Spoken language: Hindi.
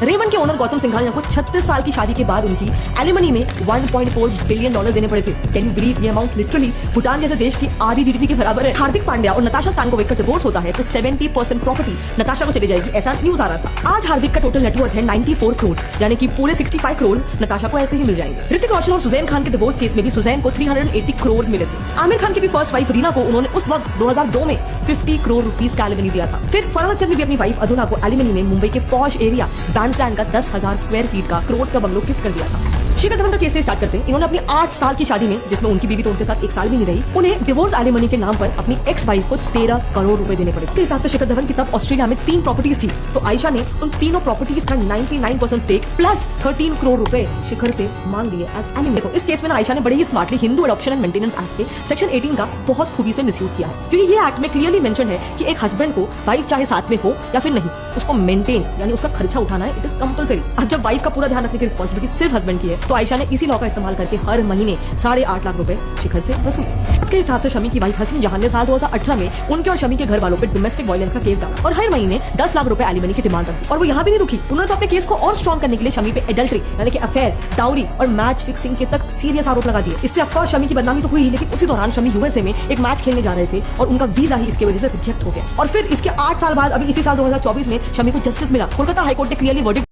रेमंड के ओनर गौतम सिंघानिया को 36 साल की शादी के बाद उनकी एलिमनी में $1.4 बिलियन देने पड़े थे। Can you believe? ये अमाउंट लिटरली भूटान जैसे देश की आधी जीडीपी के बराबर है। हार्दिक पांड्या और नताशा स्टैनकोविक का डिवोर्स होता है तो 70% प्रॉपर्टी नताशा को चली जाएगी, ऐसा न्यूज आ रहा था। आज हार्दिक का टोटल नेटवर्थ है 94 करोड़, यानी कि पूरे 65 करोड़ नताशा को ऐसे ही मिल जाएंगे। ऋतिक रोशन और सुजैन खान के डिवोर्स केस में भी सुजैन को 380 करोड़ मिले थे। आमिर खान की भी फर्स्ट वाइफ रीना को उन्होंने उस वक्त 2002 में 50 करोड़ रुपीस का एलिमनी दिया था। फिर फरहान अख्तर ने भी अपनी वाइफ अधुना को एलिमनी में मुंबई के पॉश एरिया बैंडस्टैंड का 10,000 स्क्वायर फीट का करोड़ का बंगलो गिफ्ट कर दिया था। शिखर धवन का केस से स्टार्ट करते हैं। इन्होंने अपनी 8 साल की शादी में, जिसमें उनकी बीवी तो उनके साथ 1 साल भी नहीं रही, उन्हें डिवोर्स एलिमनी के नाम पर अपनी एक्स वाइफ को 13 करोड़ रुपए देने पड़े। इसके हिसाब से शिखर धवन की तब ऑस्ट्रेलिया में 3 प्रॉपर्टीज थी, तो आयशा ने उन तीनों प्रॉपर्टीज का 99% स्टेक प्लस 13 करोड़ रुपए शिखर से मांग लिए एज एलिमनी। देखो, इस केस में आयशा ने बड़े ही smartly Hindu adoption and maintenance act के सेक्शन 18 का बहुत खूबी से मिसयूज किया है, क्योंकि ये एक्ट में क्लियरली मेंशन है कि एक हस्बैंड को वाइफ चाहे साथ में हो या फिर नहीं, उसको मेंटेन यानी उसका खर्चा उठाना है, इट इज कंपल्सरी। अब जब वाइफ का पूरा ध्यान रखने की रिस्पॉन्सिबिलिटी सिर्फ हस्बैंड की है, तो आयशा ने इसी लॉ का इस्तेमाल करके हर महीने 8.5 लाख रुपए शिखर से वसूले। इसके हिसाब से शमी की वाइफ हसीन जहान ने साल 2018 में उनके और शमी के घर वालों पे डोमेस्टिक वायलेंस का केस डाला और हर महीने 10 लाख रुपए एलिमनी की डिमांड रखी। और वो यहाँ भी नहीं रुकी, उन्होंने तो अपने केस को और स्ट्रॉन्ग करने के लिए शमी पे एडल्ट्री यानी कि अफेयर, डाउरी और मैच फिक्सिंग के तक सीरियस आरोप लगा दिए। इससे ऑफकोर्स शमी की बदनामी तो हुई, लेकिन उसी दौरान शमी यूएसए में एक मैच खेलने जा रहे थे और उनका वीजा ही इसकी वजह से रिजेक्ट हो गया। और फिर इसके 8 साल बाद अभी इसी साल 2024 में शमी को जस्टिस मिला। कोलकाता हाईकोर्ट ने क्लियरली वर्डिक्ट